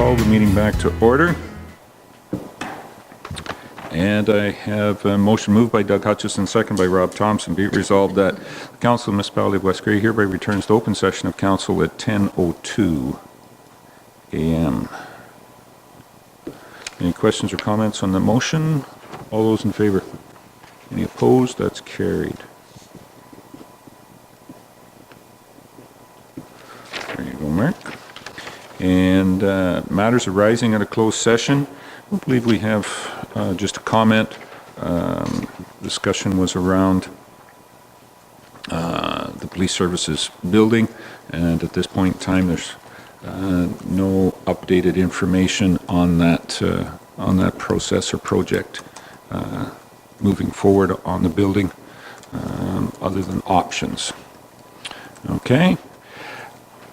call the meeting back to order. And I have a motion moved by Doug Hutchison, second by Rob Thompson. Be it resolved that the Council of the Municipality of West Grey hereby returns to open session of Council at 10:02 a.m. Any questions or comments on the motion? All those in favor? Any opposed? That's carried. There you go, Mark. And matters arising at a closed session. I believe we have just a comment. Discussion was around the police services building, and at this point in time, there's no updated information on that process or project moving forward on the building, other than options. Okay.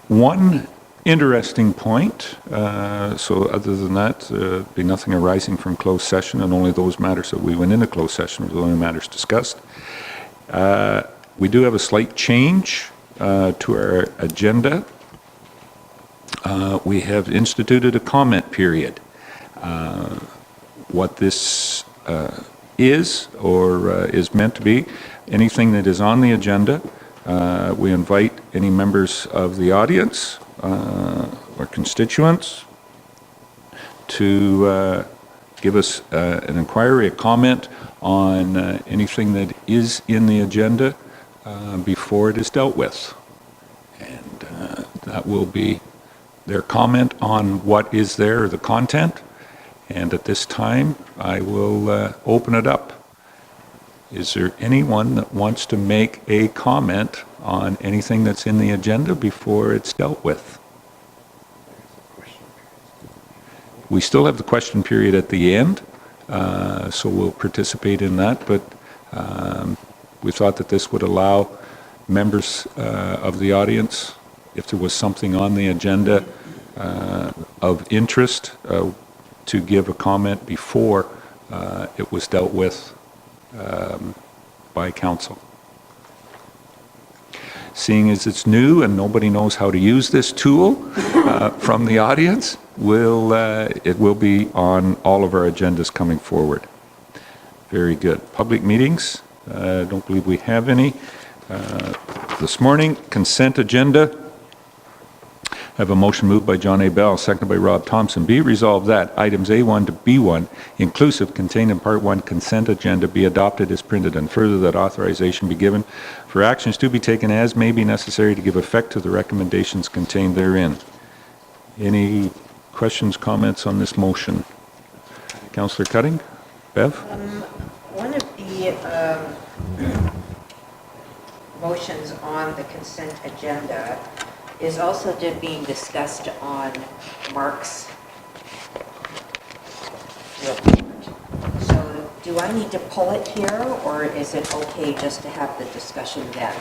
One interesting point, so other than that, be nothing arising from closed session, and only those matters that we went into closed session were the only matters discussed. We do have a slight change to our agenda. We have instituted a comment period. What this is or is meant to be, anything that is on the agenda, we invite any members of the audience or constituents to give us an inquiry, a comment on anything that is in the agenda before it is dealt with. And that will be their comment on what is there, the content. And at this time, I will open it up. Is there anyone that wants to make a comment on anything that's in the agenda before it's dealt with? We still have the question period at the end, so we'll participate in that, but we thought that this would allow members of the audience, if there was something on the agenda of interest, to give a comment before it was dealt with by council. Seeing as it's new and nobody knows how to use this tool from the audience, it will be on all of our agendas coming forward. Very good. Public meetings, I don't believe we have any. This morning, consent agenda. I have a motion moved by John A. Bell, seconded by Rob Thompson. Be it resolved that items A1 to B1, inclusive, contained in Part 1 consent agenda, be adopted as printed, and further that authorization be given for actions to be taken as may be necessary to give effect to the recommendations contained therein. Any questions, comments on this motion? Councillor Cutting? Bev? One of the motions on the consent agenda is also being discussed on Mark's report. So do I need to pull it here, or is it okay just to have the discussion then?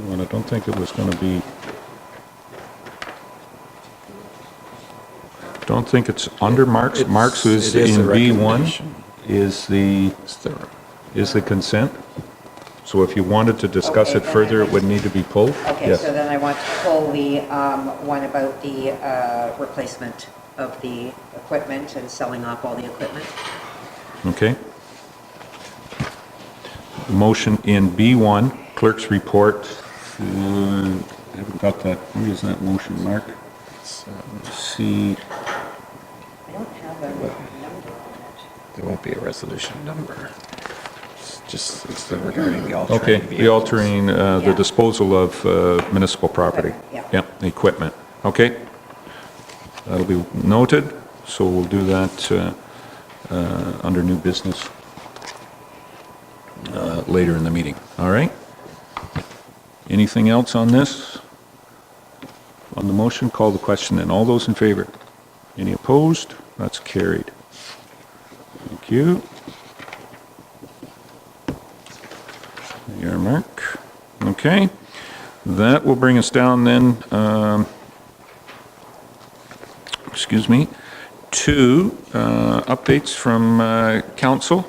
Well, I don't think it was going to be... Don't think it's under Mark's. Mark's is in B1 is the consent. So if you wanted to discuss it further, it would need to be pulled? Okay, yes. So then I want to pull the one about the replacement of the equipment and selling off all the equipment. Okay. The motion in B1, clerk's report. I haven't got that. Where is that motion, Mark? Let's see. I don't have a number on it. There won't be a resolution number. It's regarding the altering. Okay, the altering, the disposal of municipal property. Yeah. The equipment. Okay. That'll be noted. So we'll do that under new business later in the meeting. All right. Anything else on this? On the motion, call the question then. All those in favor? Any opposed? That's carried. Thank you. There, Mark. Okay. That will bring us down then, to updates from council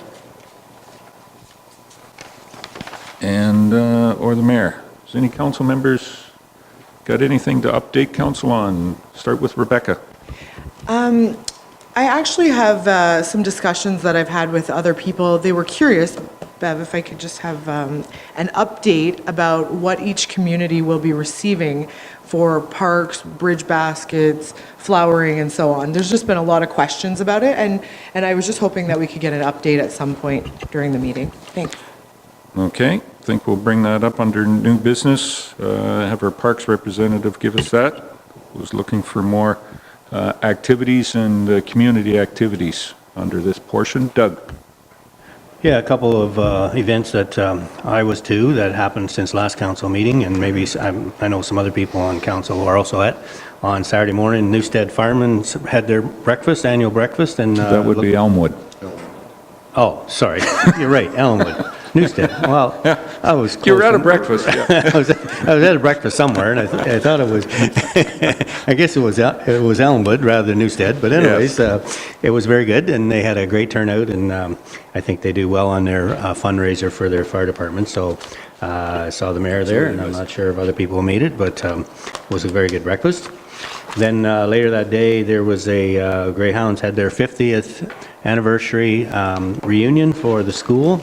and or the mayor. Does any council members got anything to update council on? Start with Rebecca. I actually have some discussions that I've had with other people. They were curious, Bev, if I could just have an update about what each community will be receiving for parks, bridge baskets, flowering, and so on. There's just been a lot of questions about it, and I was just hoping that we could get an update at some point during the meeting. Thanks. Okay, I think we'll bring that up under new business. Have our parks representative give us that. Was looking for more activities and community activities under this portion. Doug? Yeah, a couple of events that I was to that happened since last council meeting, and maybe I know some other people on council who are also at. On Saturday morning, Newstead Firemen had their breakfast, annual breakfast, and That would be Elmwood. Oh, sorry, you're right, Elmwood. Newstead. Well, I was close. You were at a breakfast, yeah. I was at a breakfast somewhere, and I thought it was. I guess it was Elmwood rather than Newstead. But anyways, it was very good, and they had a great turnout, and I think they do well on their fundraiser for their fire department. So I saw the mayor there, and I'm not sure if other people made it, but it was a very good breakfast. Then later that day, there was a Greyhounds had their 50th anniversary reunion for the school.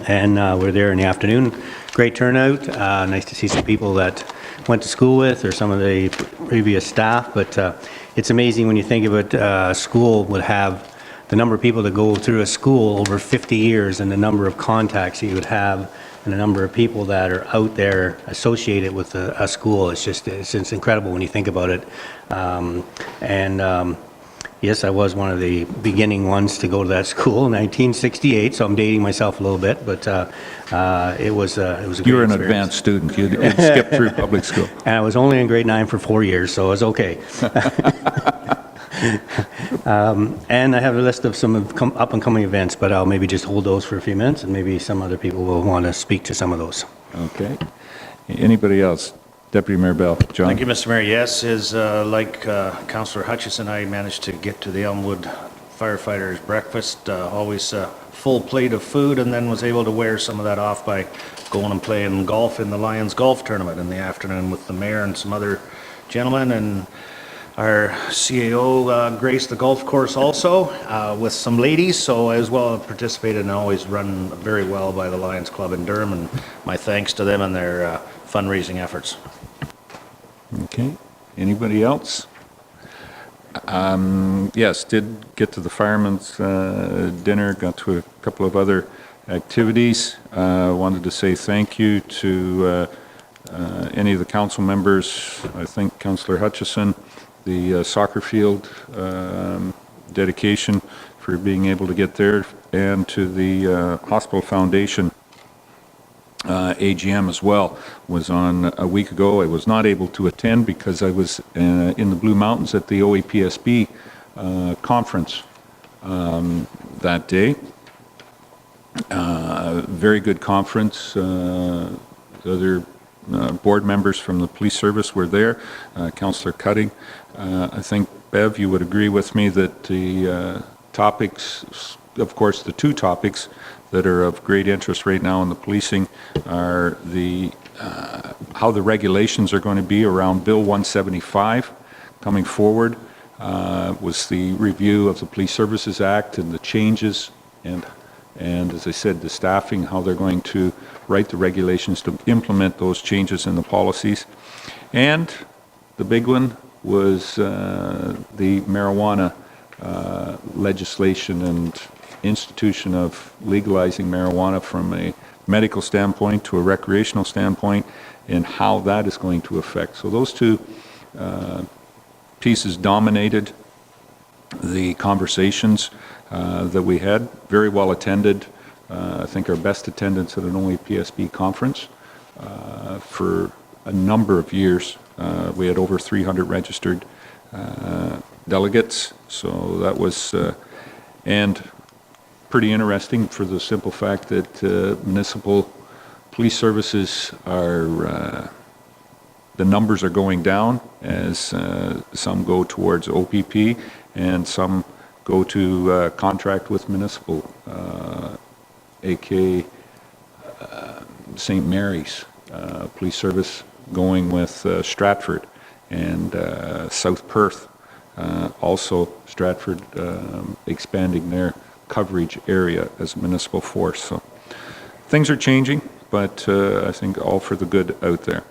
And we're there in the afternoon. Great turnout. Nice to see some people that went to school with or some of the previous staff. But it's amazing when you think of it, a school would have the number of people that go through a school over 50 years and the number of contacts that you would have and the number of people that are out there associated with a school. It's incredible when you think about it. Yes, I was one of the beginning ones to go to that school in 1968, so I'm dating myself a little bit, but it was a great You were an experience. advanced student. You'd skipped through public school. And I was only in grade 9 for 4 years, so it was okay. And I have a list of some up-and-coming events, but I'll maybe just hold those for a few minutes, and maybe some other people will want to speak to some of those. Okay. Anybody else? Deputy Mayor Bell. John? Thank you, Mr. Mayor. Yes, like Councillor Hutchison, I managed to get to the Elmwood firefighters breakfast, always a full plate of food, and then was able to wear some of that off by going and playing golf in the Lions golf tournament in the afternoon with the mayor and some other gentlemen, and our CAO graced the golf course also with some ladies, so as well participated and always run very well by the Lions Club in Durham, and my thanks to them and their fundraising efforts. Okay. Anybody else? Yes, did get to the firemen's dinner, got to a couple of other activities. Wanted to say thank you to any of the council members. I think Councillor Hutchison, the soccer field dedication for being able to get there, and to the Hospital Foundation AGM as well. Was on a week ago. I was not able to attend because I was in the Blue Mountains at the OAPSB conference that day. Very good conference. Other board members from the police service were there. Councillor Cutting. I think, Bev, you would agree with me that the topics, of course, the two topics that are of great interest right now in the policing are the how the regulations are going to be around Bill 175 coming forward, was the review of the Police Services Act and the changes, and as I said, the staffing, how they're going to write the regulations to implement those changes in the policies. And the big one was the marijuana legislation and institution of legalizing marijuana from a medical standpoint to a recreational standpoint, and how that is going to affect. So those two pieces dominated the conversations that we had. Very well attended. I think our best attendance at an OAPSB conference for a number of years. We had over 300 registered delegates, so that was and pretty interesting for the simple fact that municipal police services are, the numbers are going down as some go towards OPP and some go to contract with municipal, aka St. Mary's Police Service going with Stratford and South Perth. Also, Stratford expanding their coverage area as a municipal force. So things are changing, but I think all for the good out there.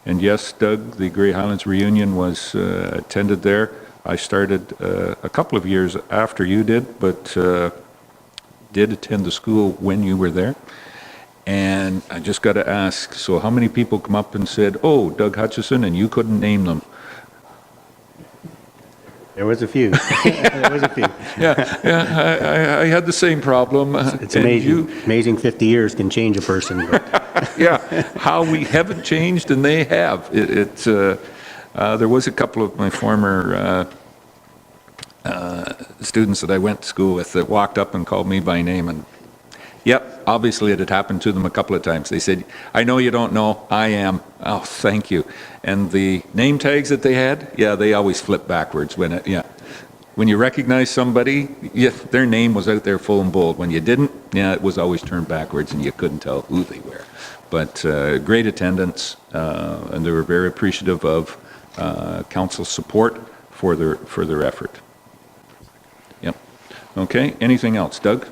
And yes, Doug, the Grey Highlands reunion was attended there. I started a couple of years after you did, but did attend the school when you were there. And I just got to ask, so how many people come up and said, oh, Doug Hutchison, and you couldn't name them? There was a few. There was a few. Yeah, I had the same problem. It's And amazing. Amazing 50 years can change a person. But Yeah, how we haven't changed and they have. There was a couple of my former students that I went to school with that walked up and called me by name, and yep, obviously it had happened to them a couple of times. They said, I know you don't know, I am. Oh, thank you. And the name tags that they had, yeah, they always flip backwards when you recognize somebody, yeah, their name was out there full and bold. When you didn't, yeah, it was always turned backwards and you couldn't tell who they were. But great attendance, and they were very appreciative of council's support for their effort. Yep. Okay, anything else? Doug?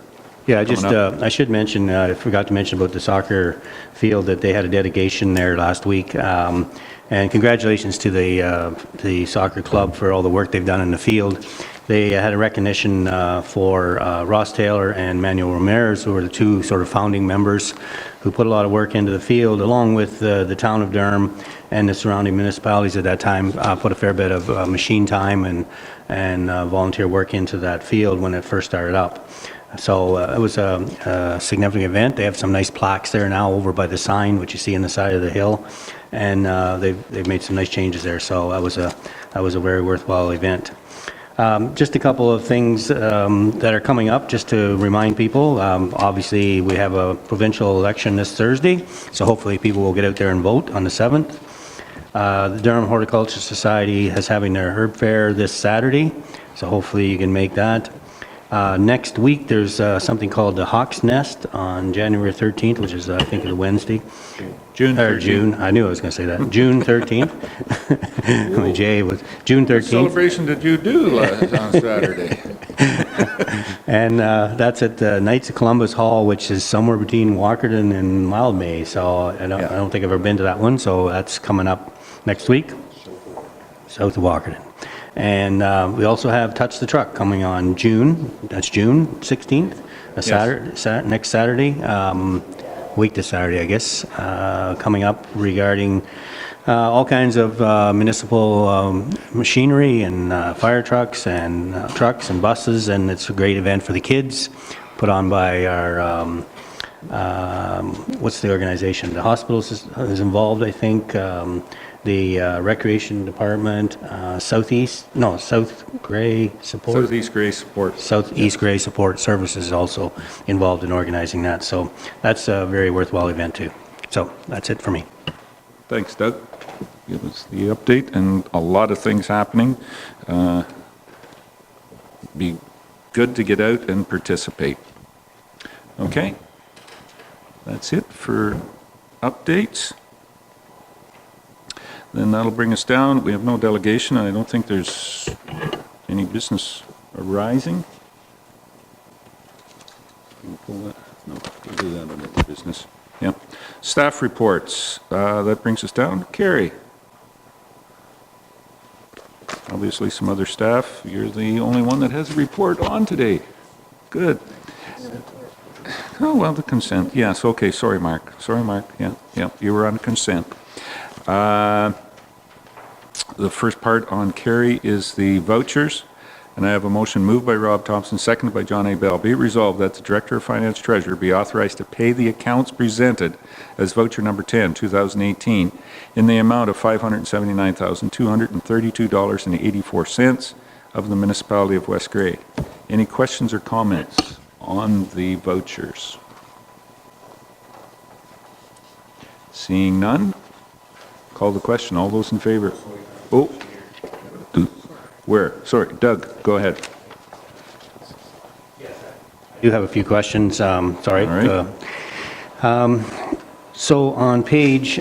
yeah, Coming I should mention, I forgot to mention about the soccer field, that they had a dedication there last week. And congratulations to the soccer club for all the work they've done in the field. They had a recognition for Ross Taylor and Manuel Ramirez, who were the two sort of founding members who put a lot of work into the field, along with the town of Durham and the surrounding municipalities at that time, put a fair bit of machine time and volunteer work into that field when it first started up. So it was a significant event. They have some nice plaques there now over by the sign, which you see on the side of the hill, and they've made some nice changes there. So that was a very worthwhile event. Just a couple of things that are coming up, just to remind people. Obviously, we have a provincial election this Thursday, so hopefully people will get out there and vote on the 7th. The Durham Horticulture Society is having their herb fair this Saturday, so hopefully you can make that. Next week, there's something called the Hawk's Nest on January 13th, which is, I think, a Wednesday. June 13th. Or June, I knew I was going to say that. June 13th. My J was June 13th. What celebration did you do on Saturday? And that's at the Knights of Columbus Hall, which is somewhere between Walkerton and Mildmay. So I don't think I've ever been to that one, so that's coming up next week, south of Walkerton. And we also have Touch the Truck coming on June 16th, Saturday, next Saturday, week to Saturday, I guess, coming up regarding all kinds of municipal machinery and fire trucks and buses, and it's a great event for the kids, put on by our, what's the organization? The hospital is involved, I think. The Recreation Department, South Grey Support. Southeast Grey Support. Southeast Grey Support Services is also involved in organizing that. So that's a very worthwhile event too. So that's it for me. Thanks, Doug. Give us the update, and a lot of things happening. Be good to get out and participate. Okay, that's it for updates. Then that'll bring us down. We have no delegation. I don't think there's any business arising. Can we pull that? No, we'll do that under the business. Yeah. Staff reports. That brings us down. Carrie. Obviously some other staff. You're the only one that has a report on today. Good. Oh, well, the consent. Yes, okay. Sorry, Mark. Yeah, you were on consent. The first part on Carrie is the vouchers, and I have a motion moved by Rob Thompson, seconded by John A. Bell. Be it resolved that the Director of Finance Treasurer be authorized to pay the accounts presented as voucher number 10, 2018, in the amount of $579,232.84 of the Municipality of West Grey. Any questions or comments on the vouchers? Seeing none, call the question. All those in favor? Oh, where? Sorry, Doug, go ahead. I do have a few questions. Sorry. All right. So on page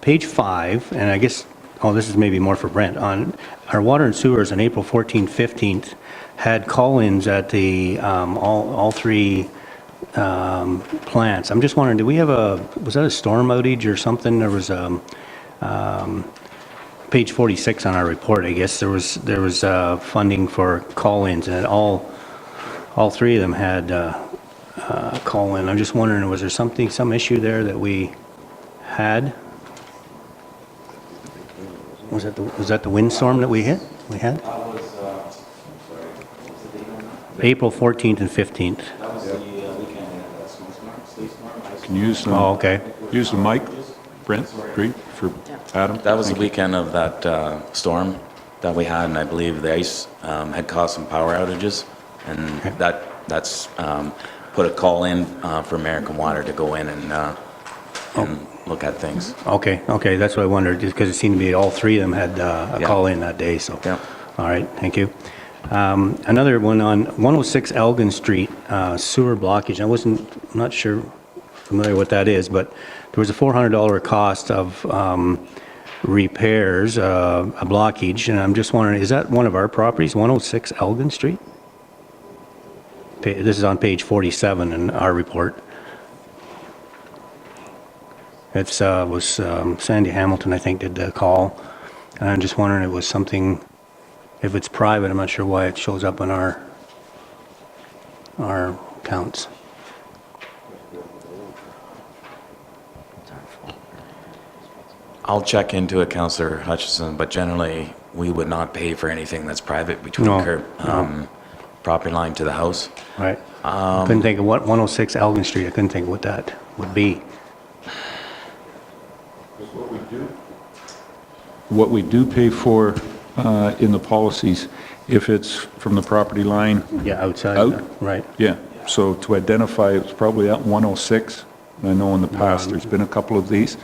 page 5, and I guess, oh, this is maybe more for Brent, on our water and sewers on April 14th, 15th, had call-ins at the, all three plants. I'm just wondering, do we have was that a storm outage or something? There was, page 46 on our report, I guess, there was funding for call-ins, and all three of them had call-in. I'm just wondering, was there some issue there that we had? Was that the windstorm that we had? April 14th and 15th. Can you use Oh, okay. use the mic, Brent, Greg, for Adam? That was the Thank you. weekend of that storm that we had, and I believe the ice had caused some power outages, and that's put a call in for American Water to go in and look at things. Okay, that's what I wondered, just because it seemed to be all three of them had a Yeah. call-in that day, so. Yeah. All right, thank you. Another one on 106 Elgin Street, sewer blockage. I'm not sure, familiar what that is, but there was a $400 cost of repairs, a blockage, and I'm just wondering, is that one of our properties, 106 Elgin Street? This is on page 47 in our report. It was Sandy Hamilton, I think, did the call. And I'm just wondering if it was something, if it's private, I'm not sure why it shows up on our accounts. I'll check into it, Councillor Hutchison, but generally, we would not pay for anything that's private between No, property line to the house. Right. Couldn't think of what, 106 Elgin Street, I couldn't think of what that would be. What we do pay for in the policies, if it's from the property line, Yeah, outside. Out? Right. yeah. So to identify, it's probably at 106. And I know in the past, there's been a couple of these,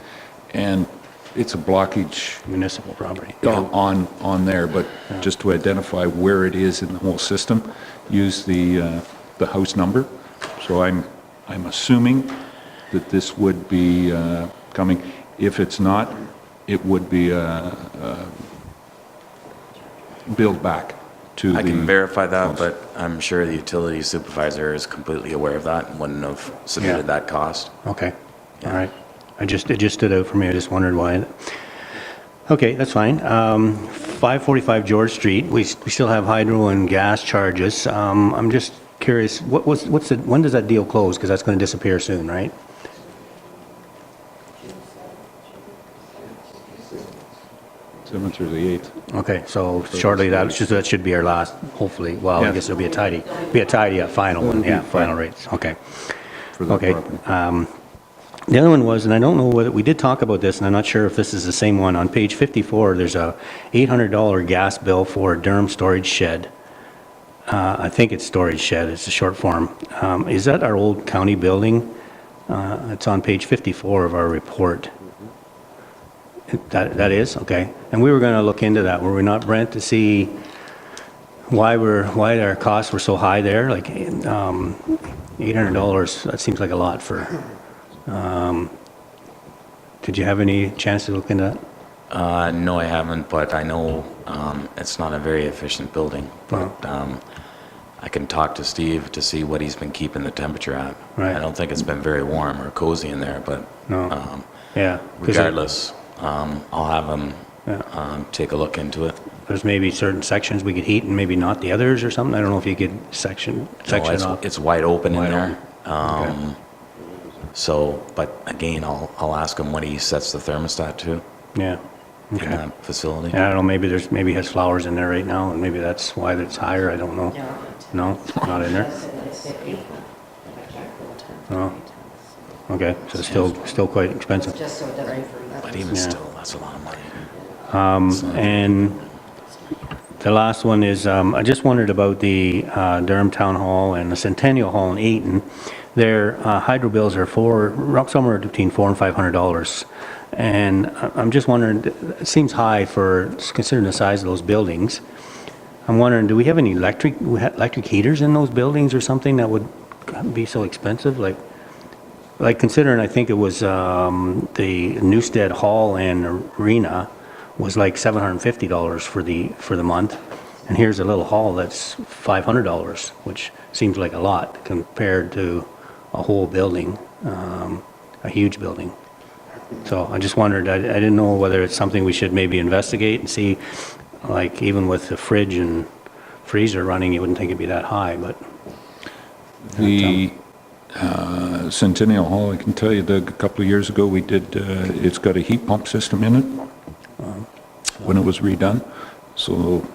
and it's a blockage Municipal property. on there, but just to identify where it is in the whole system, use the house number. So I'm assuming that this would be coming. If it's not, it would be billed back to the... I can verify that, but I'm sure the utility supervisor is completely aware of that and wouldn't have submitted Yeah. that cost. Okay, all Yeah. right. It just stood out for me, I just wondered why. Okay, that's fine. 545 George Street, we still have hydro and gas charges. I'm just curious, when does that deal close? Because that's going to disappear soon, right? 7th or the 8th. Okay, so shortly, that should be our last, hopefully, well, I Yeah. guess it'll be a tidy final one, yeah, final rates, okay. For the Okay. property. The other one was, and I don't know whether, we did talk about this, and I'm not sure if this is the same one. On page 54, there's a $800 gas bill for Durham storage shed. I think it's storage shed, it's a short form. Is that our old county building? It's on page 54 of our report. That is? Okay. And we were going to look into that, were we not, Brent, to see why our costs were so high there? Like $800, that seems like a lot for... Did you have any chance to look into that? No, I haven't, but I know it's not a very efficient building. But I can talk to Steve to see what he's been keeping the temperature at. Right. I don't think it's been very warm or cozy in there, but No. Yeah. 'cause regardless, I'll have him Yeah. take a look into it. There's maybe certain sections we could heat and maybe not the others or something. I don't know if you could section No, it off. it's wide open Wide in there. Okay. So, but again, I'll ask him what he sets the thermostat to Yeah. in Okay. that facility. Yeah, I don't know, maybe it has flowers in there right now, and maybe that's why it's higher, I don't know. No, not in there? Oh, okay, so it's still quite expensive. Just so it doesn't freeze. But even Yeah. still, that's a lot of money. And the last one is, I just wondered about the Durham Town Hall and the Centennial Hall in Ayton. Their hydro bills are somewhere between $400 and $500. And I'm just wondering, it seems high for considering the size of those buildings. I'm wondering, do we have any electric heaters in those buildings or something that would be so expensive? Like, like considering, I think it was the Newstead Hall and Arena was like $750 for the month. And here's a little hall that's $500, which seems like a lot compared to a whole building, a huge building. So I just wondered, I didn't know whether it's something we should maybe investigate and see, like even with the fridge and freezer running, you wouldn't think it'd be that high, but. The Centennial Hall, I can tell you, Doug, a couple of years ago, we did, it's got a heat pump system in it when it was redone. So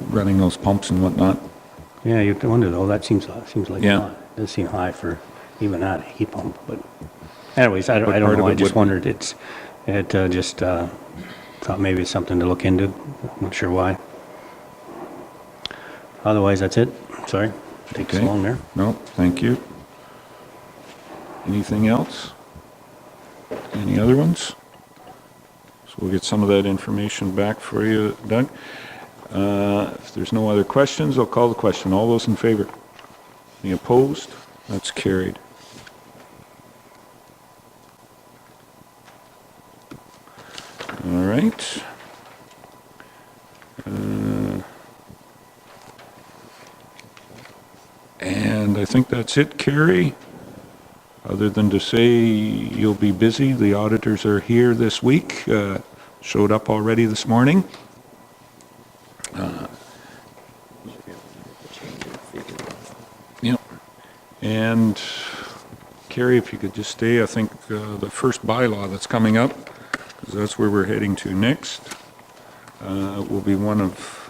running those pumps and whatnot. Yeah, you wonder though, that seems like a Yeah. lot. It does seem high for even that heat pump, but anyways, I But don't part of know, I it just would- wondered, thought maybe it's something to look into, I'm not sure why. Otherwise, that's it, sorry, take so Okay. long there. No, thank you. Anything else? Any other ones? So we'll get some of that information back for you, Doug. If there's no other questions, I'll call the question. All those in favor? Any opposed? That's carried. All right. And I think that's it, Carrie. Other than to say you'll be busy, the auditors are here this week, showed up already this morning. Yep. And Carrie, if you could just stay, I think the first bylaw that's coming up, because that's where we're heading to next, will be one of,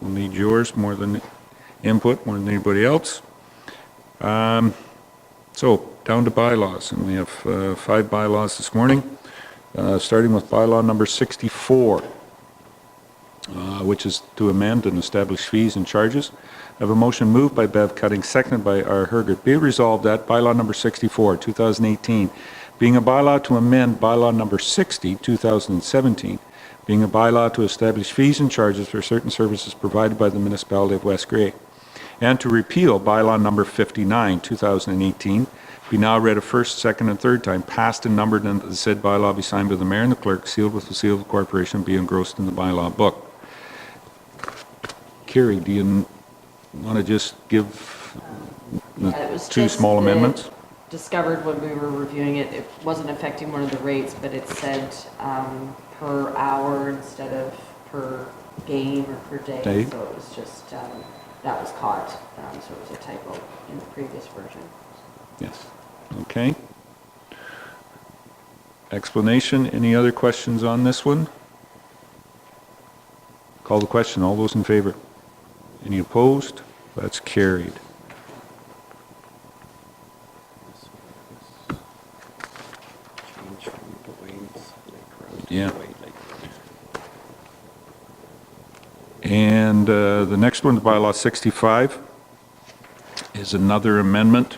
we'll need yours more than input, more than anybody else. So, down to bylaws, and we have 5 bylaws this morning, starting with bylaw number 64, which is to amend and establish fees and charges. I have a motion moved by Bev Cutting, seconded by R. Hergert. Be it resolved that bylaw number 64, 2018, being a bylaw to amend bylaw number 60, 2017, being a bylaw to establish fees and charges for certain services provided by the Municipality of West Grey, and to repeal bylaw number 59, 2018, be now read a first, second, and third time, passed and numbered, and that the said bylaw be signed by the mayor and the clerk, sealed with the seal of the corporation, be engrossed in the bylaw book. Carrie, do you want to just give the Yeah, it was 2 just small the- amendments? Discovered when we were reviewing it, it wasn't affecting one of the rates, but it said per hour instead of per game or per day. Day. So it was just, that was caught, so it was a typo in the previous version. Yes. Okay. Explanation, any other questions on this one? Call the question, all those in favor? Any opposed? That's carried. Change from Boyd's Lake Road Yeah. to Boyd Lake Road. And the next one, bylaw 65, is another amendment.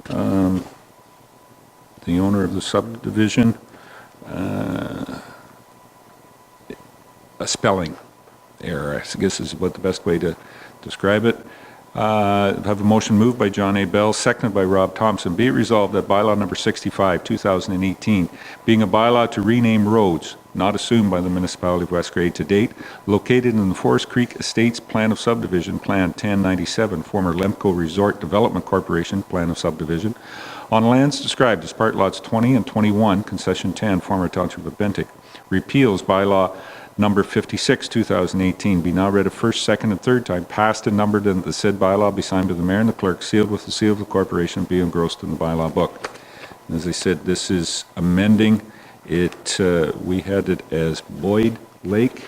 The owner of the subdivision, a spelling error, I guess is what the best way to describe it. Have a motion moved by John A. Bell, seconded by Rob Thompson. Be it resolved that bylaw number 65, 2018, being a bylaw to rename roads not assumed by the Municipality of West Grey to date, located in the Forest Creek Estates Plan of Subdivision, Plan 1097, former Lemco Resort Development Corporation, Plan of Subdivision, on lands described as part lots 20 and 21, concession 10, former Township of Bentic, repeals bylaw number 56, 2018, be now read a first, second, and third time, passed and numbered, and the said bylaw be signed by the mayor and the clerk, sealed with the seal of the corporation, be engrossed in the bylaw book. And as I said, this is amending it. We had it as Boyd Lake,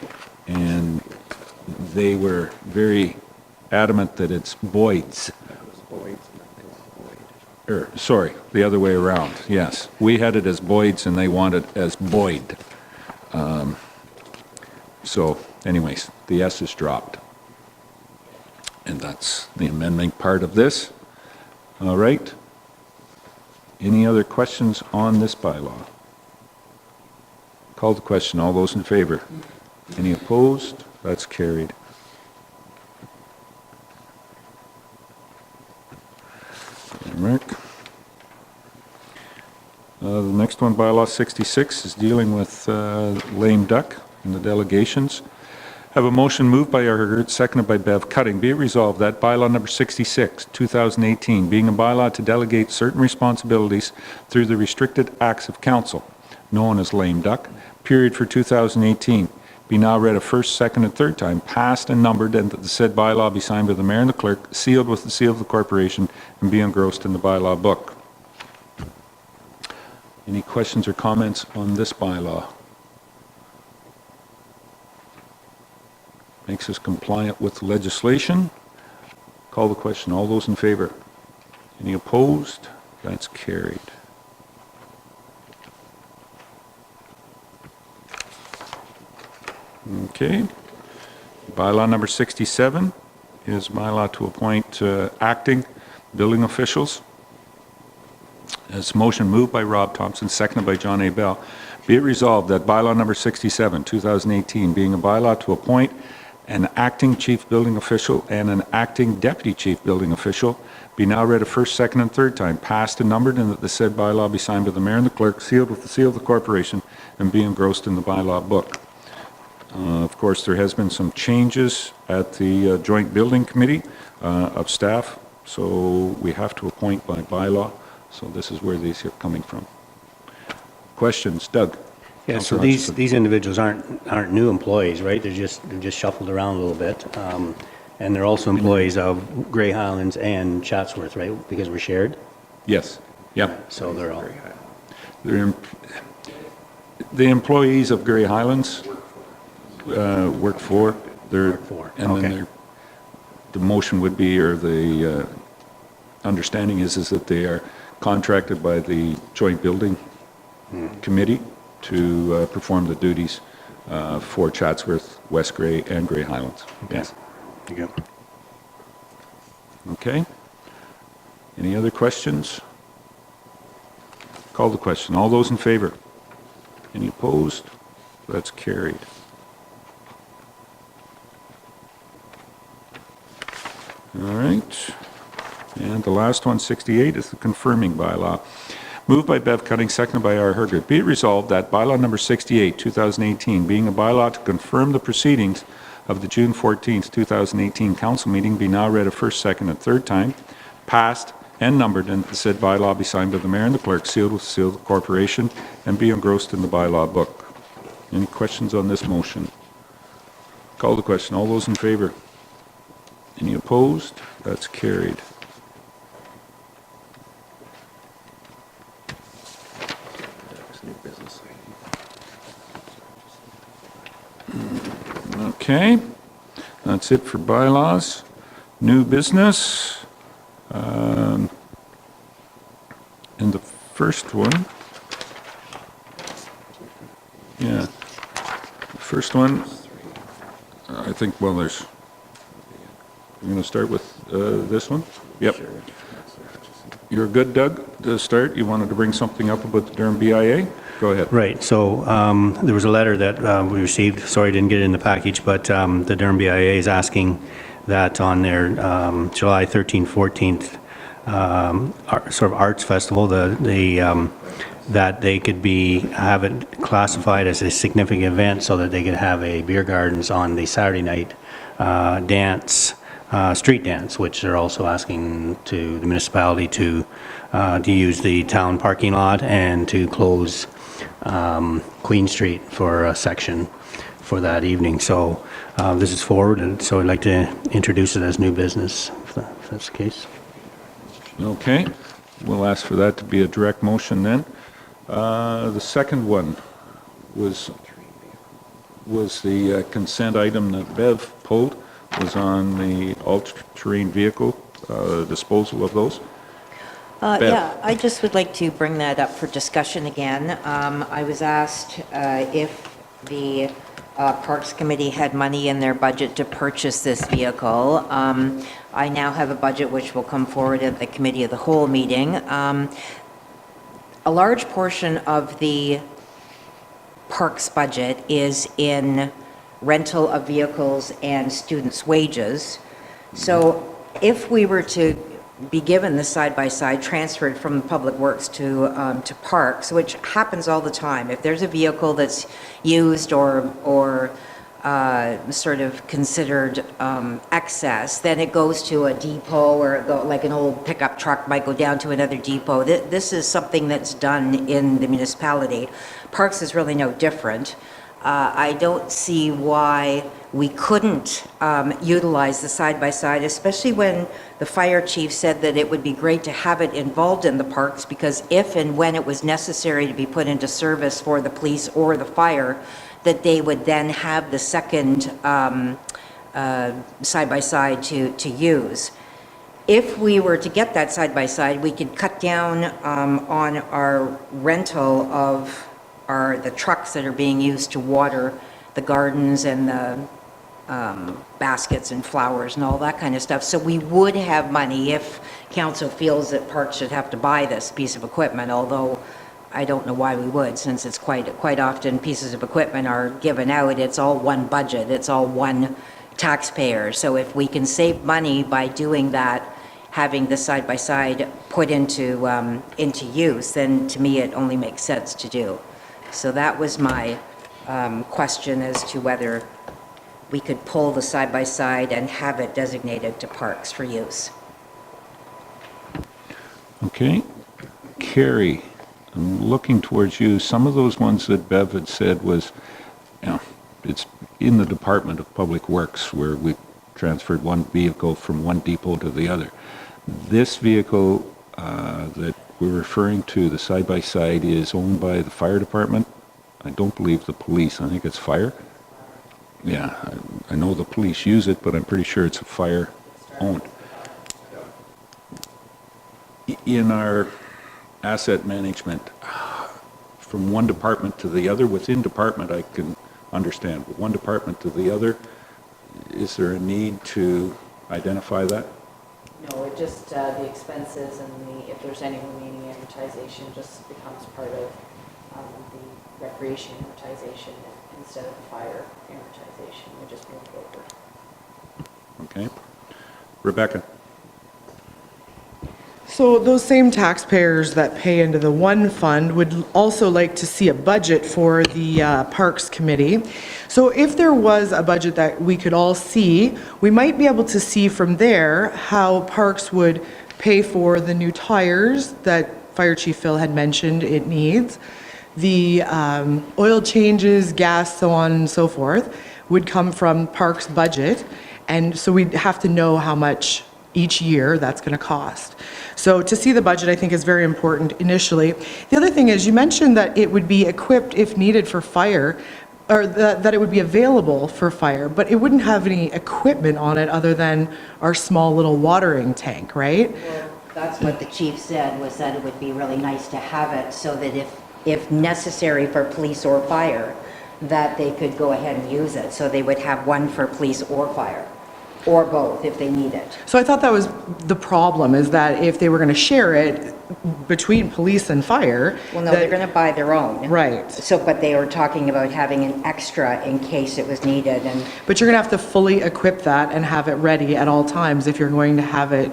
and they were very adamant that it's Boyd's. That was Boyd's, and that was Boyd. Sorry, the other way around, yes. We had it as Boyd's, and they want it as Boyd. So anyways, the S is dropped. And that's the amendment part of this. All right. Any other questions on this bylaw? Call the question. All those in favor? Any opposed? That's carried. Rick? next one, bylaw 66, is dealing with lame duck and the delegations. Have a motion moved by Hergert, seconded by Bev Cutting. Be it resolved that bylaw number 66, 2018, being a bylaw to delegate certain responsibilities through the restricted acts of council, known as lame duck, period for 2018, be now read a first, second, and third time, passed and numbered, and that the said bylaw be signed by the mayor and the clerk, sealed with the seal of the corporation, and be engrossed in the bylaw book. Any questions or comments on this bylaw? Makes us compliant with legislation. Call the question. All those in favor? Any opposed? That's carried. Okay. Bylaw number 67 is bylaw to appoint acting building officials. It's motion moved by Rob Thompson, seconded by John A. Bell. Be it resolved that bylaw number 67, 2018, being a bylaw to appoint an acting chief building official and an acting deputy chief building official, be now read a first, second, and third time, passed and numbered, and that the said bylaw be signed by the mayor and the clerk, sealed with the seal of the corporation, and be engrossed in the bylaw book. Of course, there has been some changes at the Joint Building Committee of staff, so we have to appoint by bylaw. So this is where these are coming from. Questions, Doug? Yeah, so Councillor these Hutchison. individuals aren't new employees, right? They're just shuffled around a little bit. And they're also employees of Grey Highlands and Chatsworth, right? Because we're shared? Yes, yeah. So they're all, They're the employees of Grey Highlands work for. Work for, And okay. then the motion would be, or the understanding is that they are contracted by the Joint Building Committee to perform the duties for Chatsworth, West Grey, and Grey Highlands. Yes. there you go. Okay. Any other questions? Call the question. All those in favor? Any opposed? That's carried. All right. And the last one, 68, is the confirming bylaw. Moved by Bev Cutting, seconded by R. Hergert. Be it resolved that bylaw number 68, 2018, being a bylaw to confirm the proceedings of the June 14th, 2018 council meeting, be now read a first, second, and third time, passed and numbered, and the said bylaw be signed by the mayor and the clerk, sealed with the seal of the corporation, and be engrossed in the bylaw book. Any questions on this motion? Call the question. All those in favor? Any opposed? That's carried. Okay, that's it for bylaws. New business. And the first one, yeah, the first one, I think, well, we're going to start with this one? Yep. You're good, Doug, to start? You wanted to bring something up about the Durham BIA? Go ahead. Right, so there was a letter that we received, sorry I didn't get it in the package, but the Durham BIA is asking that on their July 13th, 14th sort of arts festival, that they could have it classified as a significant event so that they could have a beer gardens on the Saturday night dance, street dance, which they're also asking to the municipality to use the town parking lot and to close Queen Street for a section for that evening. So this is forward, and so I'd like to introduce it as new business, if that's the case. Okay, we'll ask for that to be a direct motion then. The second one was the consent item that Bev pulled, was on the all-terrain vehicle disposal of those. Bev. Yeah, I just would like to bring that up for discussion again. I was asked if the Parks Committee had money in their budget to purchase this vehicle. I now have a budget which will come forward at the Committee of the Whole meeting. A large portion of the Parks budget is in rental of vehicles and students' wages. So if we were to be given the side-by-side transferred from Public Works to Parks, which happens all the time. If there's a vehicle that's used or sort of considered excess, then it goes to a depot, or like an old pickup truck might go down to another depot. This is something that's done in the municipality. Parks is really no different. I don't see why we couldn't utilize the side-by-side, especially when the fire chief said that it would be great to have it involved in the parks, because if and when it was necessary to be put into service for the police or the fire, that they would then have the second side-by-side to use. If we were to get that side-by-side, we could cut down on our rental of the trucks that are being used to water the gardens and the baskets and flowers and all that kind of stuff. So we would have money if council feels that Parks should have to buy this piece of equipment, although I don't know why we would, since it's quite often pieces of equipment are given out. It's all one budget. It's all one taxpayer. So if we can save money by doing that, having the side-by-side put into use, then to me it only makes sense to do. So that was my question as to whether we could pull the side-by-side and have it designated to Parks for use. Okay. Carrie, I'm looking towards you. Some of those ones that Bev had said was, it's in the Department of Public Works where we transferred one vehicle from one depot to the other. This vehicle that we're referring to, the side-by-side, is owned by the fire department. I don't believe the police. I think it's fire. Yeah, I know the police use it, but I'm pretty sure it's a fire-owned. In our asset management, from one department to the other, within department I can understand, but one department to the other, is there a need to identify that? No, it just, the expenses and if there's any remaining amortization just becomes part of the recreation amortization instead of the fire amortization. We just move forward. Okay. Rebecca? So those same taxpayers that pay into the one fund would also like to see a budget for the Parks Committee. So if there was a budget that we could all see, we might be able to see from there how Parks would pay for the new tires that Fire Chief Phil had mentioned it needs. The oil changes, gas, so on and so forth, would come from Parks' budget. And so we'd have to know how much each year that's going to cost. So to see the budget, I think, is very important initially. The other thing is, you mentioned that it would be equipped if needed for fire, or that it would be available for fire, but it wouldn't have any equipment on it other than our small little watering tank, right? Well, that's what the chief said, was that it would be really nice to have it so that if necessary for police or fire, that they could go ahead and use it. So they would have one for police or fire, or both if they need it. So I thought that was the problem, is that if they were going to share it between police and fire. Well, no, they're going to buy their own. Right. So, but they were talking about having an extra in case it was needed, and But you're going to have to fully equip that and have it ready at all times if you're going to have it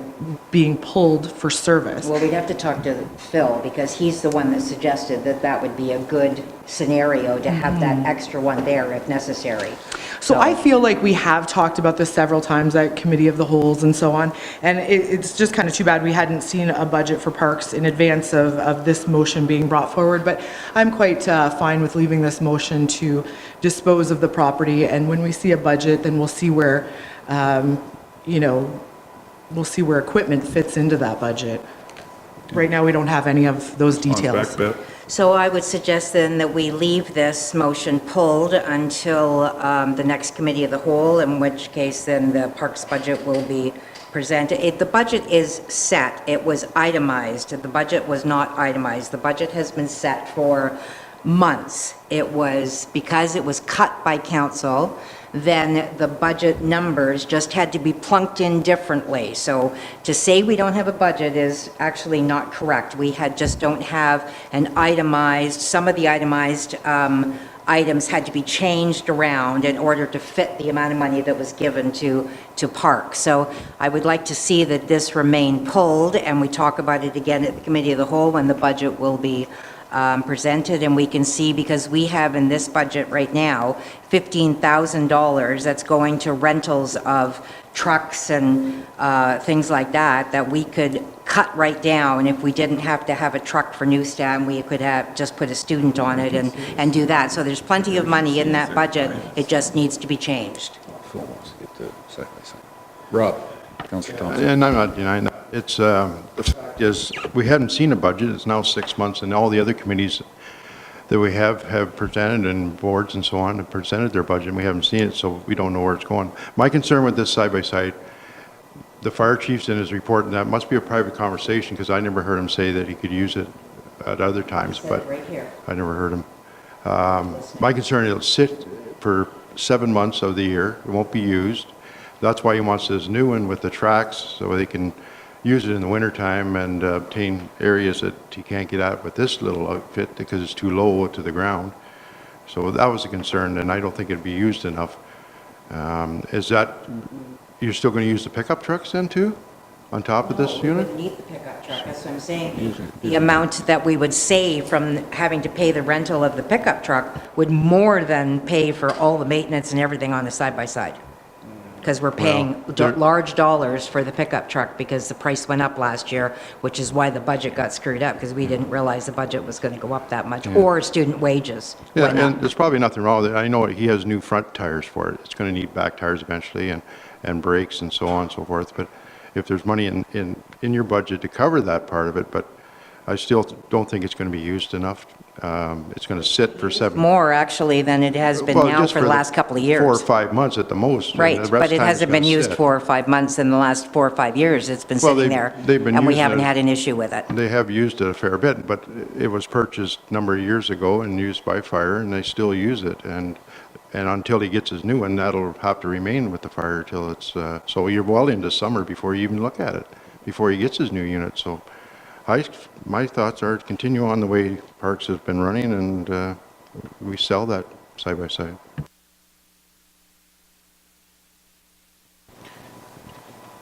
being pulled for service. well, we'd have to talk to Phil, because he's the one that suggested that that would be a good scenario to have that extra one there if necessary. So I feel like we have talked about this several times at Committee of the Holes and so on, and it's just kind of too bad we hadn't seen a budget for parks in advance of this motion being brought forward, but I'm quite fine with leaving this motion to dispose of the property, and when we see a budget, then we'll see where, we'll see where equipment fits into that budget. Right now, we don't have any of those details. Back, Bev. So I would suggest then that we leave this motion pulled until the next Committee of the Whole, in which case then the Parks budget will be presented. The budget is set. It was itemized. The budget was not itemized. The budget has been set for months. It was, because it was cut by council, then the budget numbers just had to be plunked in differently. So to say we don't have a budget is actually not correct. We just don't have an itemized, some of the itemized items had to be changed around in order to fit the amount of money that was given to parks. So I would like to see that this remain pulled, and we talk about it again at the Committee of the Whole when the budget will be presented, and we can see, because we have in this budget right now, $15,000 that's going to rentals of trucks and things like that, that we could cut right down if we didn't have to have a truck for Newstat, we could have just put a student on it and do that. So there's plenty of money in that budget, it just needs to be changed. Phil wants to get to side by side. Rob, Councillor Thompson. And I'm not denying that. It's, the fact is, we hadn't seen a budget. It's now 6 months, and all the other committees that we have presented, and boards and so on, have presented their budget, and we haven't seen it, so we don't know where it's going. My concern with this side-by-side, the fire chief's in his report, and that must be a private conversation, because I never heard him say that he could use it at other times, but Right here. I never heard him. My concern, it'll sit for 7 months of the year. It won't be used. That's why he wants this new one with the tracks, so they can use it in the wintertime and obtain areas that he can't get at with this little outfit because it's too low to the ground. So that was a concern, and I don't think it'd be used enough. Is that, you're still going to use the pickup trucks then too, on top of this We unit? wouldn't need the pickup truck, that's what I'm saying. The amount that we would save from having to pay the rental of the pickup truck would more than pay for all the maintenance and everything on the side-by-side. Because we're paying large dollars for the pickup truck because the price went up last year, which is why the budget got screwed up, because we didn't realize the budget was going to go up that much, or student wages Yeah, went up. and there's probably nothing wrong with it. I know he has new front tires for it. It's going to need back tires eventually, and brakes and so on and so forth. But if there's money in your budget to cover that part of it, but I still don't think it's going to be used enough. It's going to sit for 7 More, actually, than it has been Well, now just for the last couple of years. 4 or 5 months at the most. and Right, the rest but of the it time hasn't it's been gonna used sit. 4 or 5 months in the last 4 or 5 years. It's been Well, sitting there. they've been And we using haven't it. had an issue with it. They have used it a fair bit, but it was purchased a number of years ago and used by fire, and they still use it. And until he gets his new one, that'll have to remain with the fire till it's, so you're well into summer before you even look at it, before he gets his new unit. So my thoughts are to continue on the way Parks has been running, and we sell that side by side.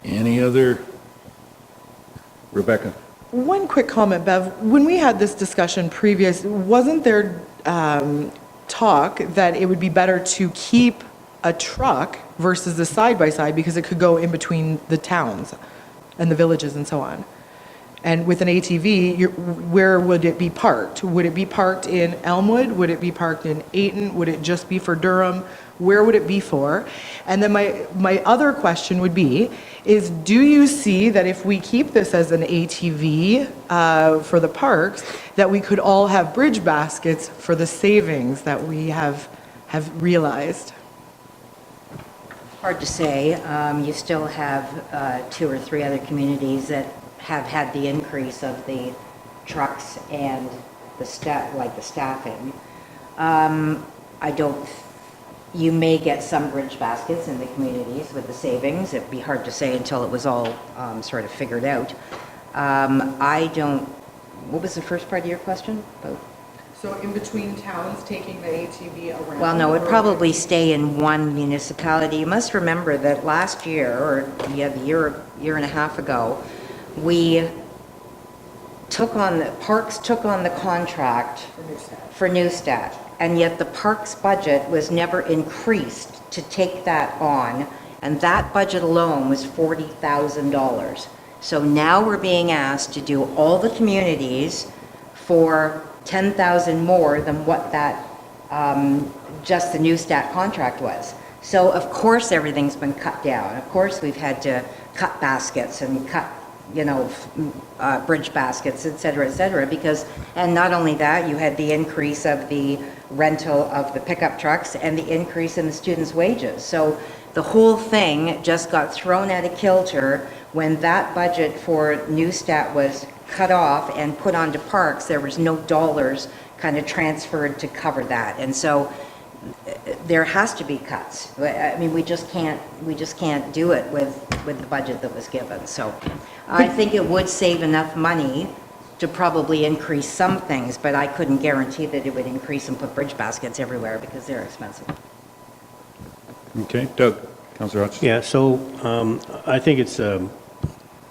Any other? Rebecca? One quick comment, Bev. When we had this discussion previous, wasn't there talk that it would be better to keep a truck versus a side-by-side because it could go in between the towns and the villages and so on? And with an ATV, where would it be parked? Would it be parked in Elmwood? Would it be parked in Ayton? Would it just be for Durham? Where would it be for? And then my other question would be, is do you see that if we keep this as an ATV for the parks, that we could all have bridge baskets for the savings that we have realized? Hard to say. You still have 2 or 3 other communities that have had the increase of the trucks and the staffing. You may get some bridge baskets in the communities with the savings. It'd be hard to say until it was all sort of figured out. What was the first part of your question? So in between towns, taking the ATV around? Well, no, it'd probably stay in one municipality. You must remember that last year, or the year and a half ago, Parks took on the contract for Newstat, and yet the Parks budget was never increased to take that on, and that budget alone was $40,000. So now we're being asked to do all the communities for $10,000 more than what that, just the Newstat contract was. So of course everything's been cut down. Of course we've had to cut baskets and cut, bridge baskets, et cetera, because, and not only that, you had the increase of the rental of the pickup trucks and the increase in the students' wages. So the whole thing just got thrown out of kilter when that budget for Newstat was cut off and put onto Parks. There was no dollars kind of transferred to cover that. And so there has to be cuts. I mean, we just can't do it with the budget that was given. So I think it would save enough money to probably increase some things, but I couldn't guarantee that it would increase and put bridge baskets everywhere because they're expensive. Okay, Doug, Councillor Hutchison. Yeah, so I think it's a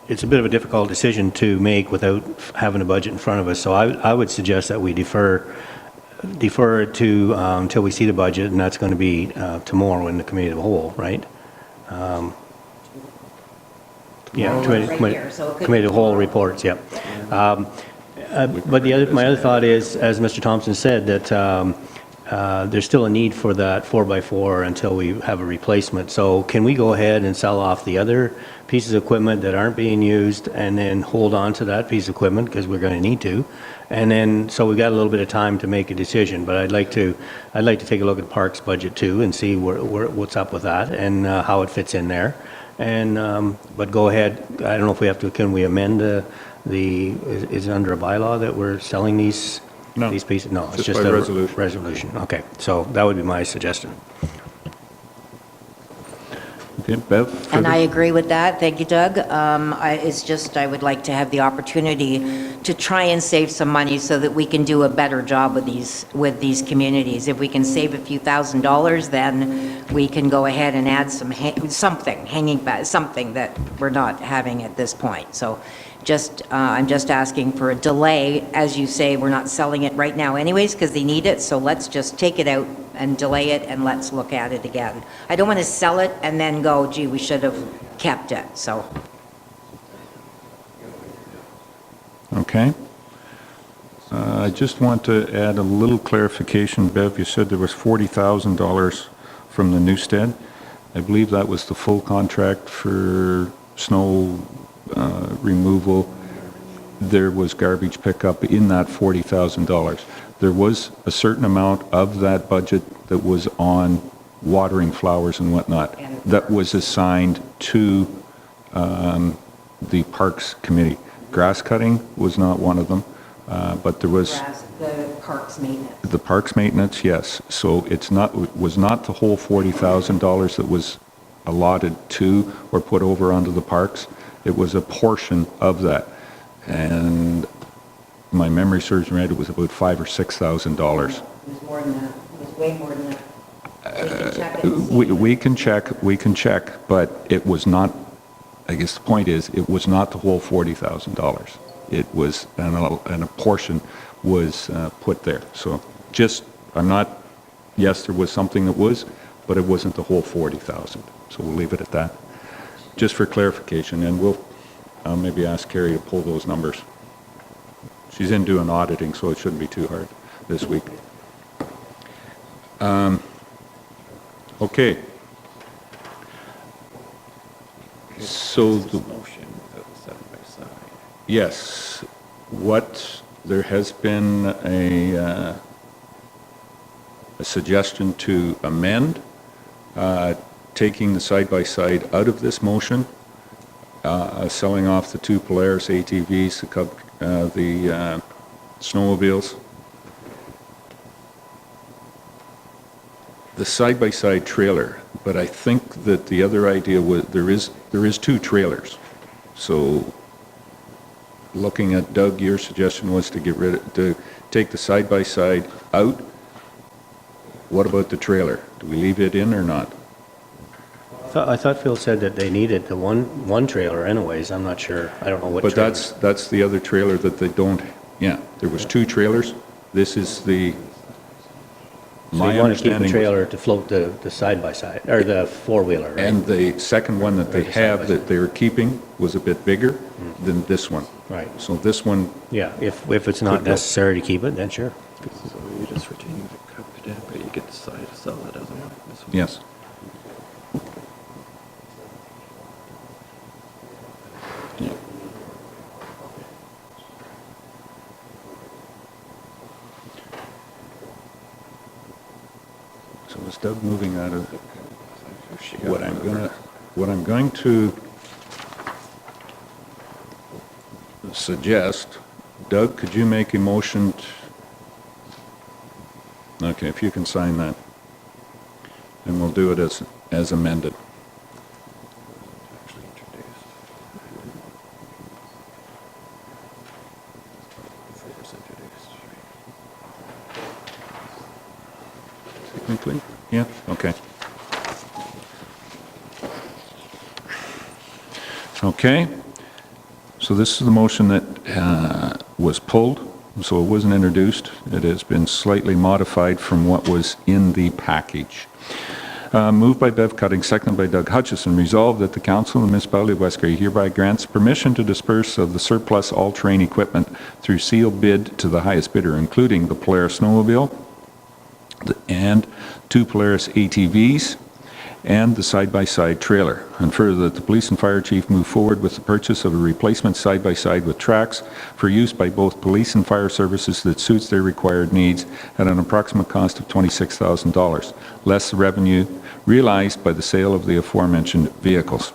bit of a difficult decision to make without having a budget in front of us. So I would suggest that we defer it to until we see the budget, and that's going to be tomorrow in the committee of the whole, right? Yeah, Right here, so it could be committee of the whole tomorrow. reports, yep. But my other thought is, as Mr. Thompson said, that there's still a need for that 4x4 until we have a replacement. So can we go ahead and sell off the other pieces of equipment that aren't being used and then hold on to that piece of equipment because we're going to need to? And then, so we've got a little bit of time to make a decision, but I'd like to take a look at Parks budget too and see what's up with that and how it fits in there. And, but go ahead, I don't know if we have to, can we amend is it under a bylaw that we're selling these No. these pieces? No, it's Just just by a resolution. resolution. Okay, so that would be my suggestion. Okay, Bev? And further? I agree with that. Thank you, Doug. It's just, I would like to have the opportunity to try and save some money so that we can do a better job with these communities. If we can save a few $1,000s, then we can go ahead and add something that we're not having at this point. So I'm just asking for a delay. As you say, we're not selling it right now anyways because they need it, so let's just take it out and delay it and let's look at it again. I don't want to sell it and then go, gee, we should have kept it, so. Okay. I just want to add a little clarification. Bev, you said there was $40,000 from the Newstead. I believe that was the full contract for snow removal. There was garbage pickup in that $40,000. There was a certain amount of that budget that was on watering flowers and whatnot that was assigned to the Parks Committee. Grass cutting was not one of them, but there was The parks maintenance. the parks maintenance, yes. So it was not the whole $40,000 that was allotted to or put over onto the parks. It was a portion of that. And my memory serves me right, it was about $5,000 or $6,000. It was more than that. It was way more than that. We can check it and see. We can check, but it was not, I guess the point is, it was not the whole $40,000. It was, and a portion was put there. So yes, there was something that was, but it wasn't the whole 40,000. So we'll leave it at that. Just for clarification, and I'll maybe ask Carrie to pull those numbers. She's in doing auditing, so it shouldn't be too hard this week. Okay. So, Motion of the side by side. yes, there has been a suggestion to amend, taking the side-by-side out of this motion, selling off the two Polaris ATVs, the snowmobiles. The side-by-side trailer, but I think that the other idea was, there is two trailers. So looking at Doug, your suggestion was to take the side-by-side out. What about the trailer? Do we leave it in or not? I thought Phil said that they needed the one trailer anyways. I'm not sure. I don't know what But trailer. that's the other trailer that they don't, yeah, there was two trailers. This is So my you want to keep the understanding. trailer to float the side-by-side, or the four-wheeler, right? And the second one that they Or the have side-by-side. that they were keeping was a bit bigger than this one. Right. So this one, Yeah, if it's not Could go. necessary to keep it, then sure. So you just retain the covenant, but you get to decide to sell it as a one. This one. yes. So is Doug moving out of, what I'm going to suggest, Doug, could you make a motion? Okay, if you can sign that, and we'll do it as amended. Actually introduced. technically? Yeah, okay. Okay, so this is the motion that was pulled, so it wasn't introduced. It has been slightly modified from what was in the package. Moved by Bev Cutting, seconded by Doug Hutchison. Resolved that the Council of the Municipality of West Garry hereby grants permission to disperse of the surplus all-terrain equipment through sealed bid to the highest bidder, including the Polaris snowmobile and 2 Polaris ATVs and the side-by-side trailer. And further, that the police and fire chief move forward with the purchase of a replacement side-by-side with tracks for use by both police and fire services that suits their required needs at an approximate cost of $26,000, less the revenue realized by the sale of the aforementioned vehicles.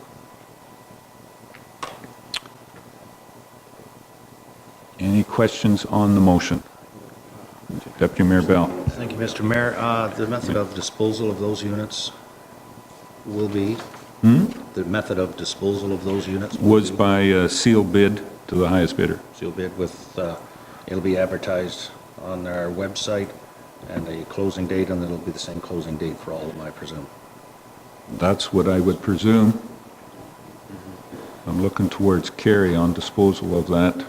Any questions on the motion? Deputy Mayor Bell. Thank you, Mr. Mayor. The method of disposal of those units will be? The method of disposal of those units? Was by a sealed bid to the highest bidder. Sealed bid with, it'll be advertised on our website and a closing date, and it'll be the same closing date for all of them, I presume. That's what I would presume. I'm looking towards Kerry on disposal of that.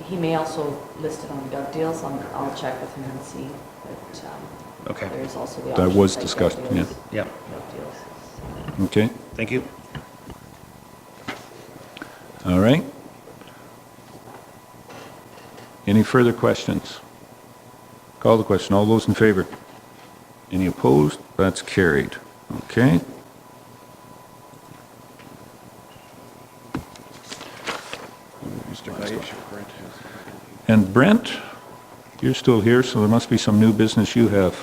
He may also list it on Gov Deals. I'll check with him and see. But Okay. there's also the That option. was like discussed, Gov Deals. Yeah, Gov Deals. Okay, thank you. all right. Any further questions? Call the question. All those in favor? Any opposed? That's carried. Okay. And Brent, you're still here, so there must be some new business you have.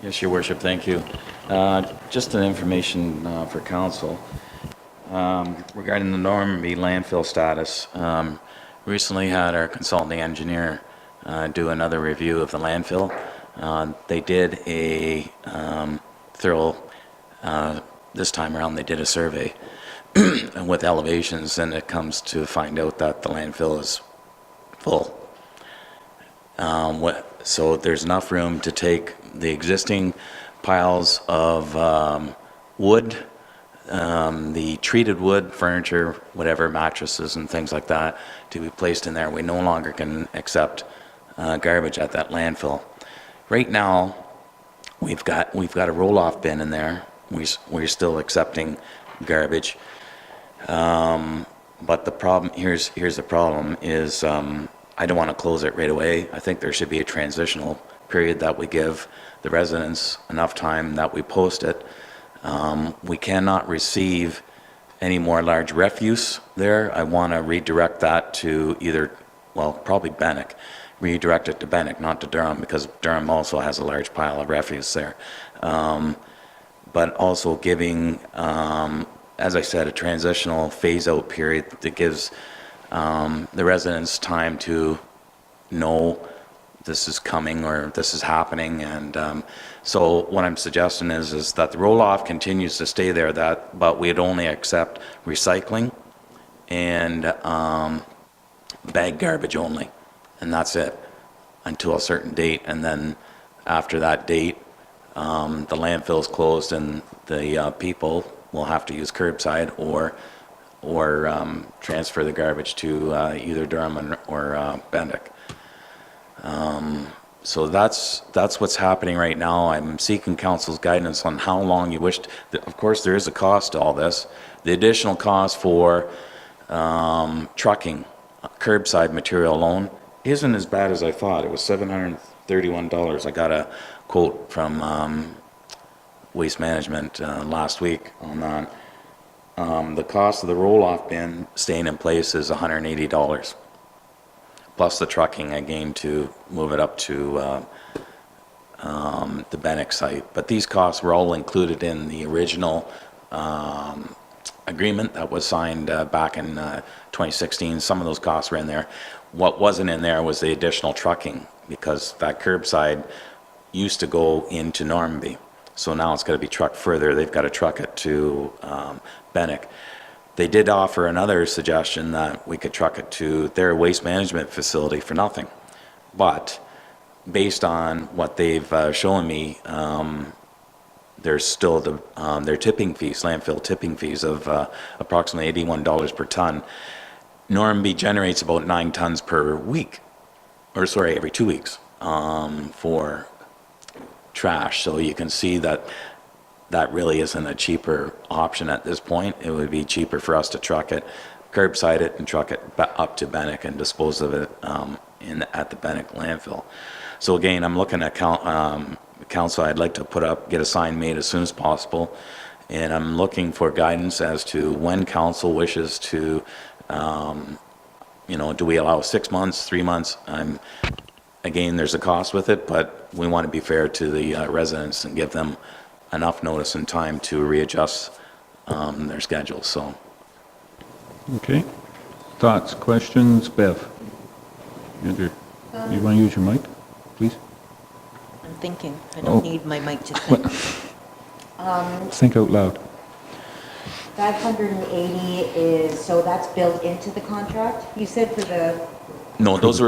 Yes, Your Worship, thank you. Just an information for council regarding the Normanby landfill status. Recently had our consulting engineer do another review of the landfill. They did a thorough, this time around they did a survey with elevations, and it comes to find out that the landfill is full. So there's enough room to take the existing piles of wood, the treated wood, furniture, whatever, mattresses and things like that, to be placed in there. We no longer can accept garbage at that landfill. Right now, we've got a roll-off bin in there. We're still accepting garbage. But the problem, here's the problem, is I don't want to close it right away. I think there should be a transitional period that we give the residents enough time that we post it. We cannot receive any more large refuse there. I want to redirect that to either, well, probably Bannock. Redirect it to Bannock, not to Durham, because Durham also has a large pile of refuse there. But also giving, as I said, a transitional phase-out period that gives the residents time to know this is coming or this is happening. And so what I'm suggesting is that the roll-off continues to stay there, but we'd only accept recycling and bag garbage only, and that's it until a certain date. And then after that date, the landfill's closed and the people will have to use curbside or transfer the garbage to either Durham or Bannock. So that's what's happening right now. I'm seeking council's guidance on how long you wish to, of course, there is a cost to all this. The additional cost for trucking curbside material alone isn't as bad as I thought. It was $731. I got a quote from Waste Management last week on that. The cost of the roll-off bin staying in place is $180, plus the trucking again to move it up to the Bannock site. But these costs were all included in the original agreement that was signed back in 2016. Some of those costs were in there. What wasn't in there was the additional trucking, because that curbside used to go into Normanby. So now it's got to be trucked further. They've got to truck it to Bannock. They did offer another suggestion that we could truck it to their waste management facility for nothing. But based on what they've shown me, there's still their tipping fees, landfill tipping fees of approximately $81 per ton. Normanby generates about 9 tons per week, or sorry, every 2 weeks for trash. So you can see that that really isn't a cheaper option at this point. It would be cheaper for us to truck it, curbside it, and truck it up to Bannock and dispose of it at the Bannock landfill. So again, I'm looking at council. I'd like to get a sign made as soon as possible, and I'm looking for guidance as to when council wishes to, do we allow 6 months, 3 months? Again, there's a cost with it, but we want to be fair to the residents and give them enough notice and time to readjust their schedules. So, Okay. Thoughts, questions? Bev? You want to use your mic, please? I'm thinking. I Oh. don't need my mic to think. Think out loud. 580 is, so that's built into the contract? You said for the, no, those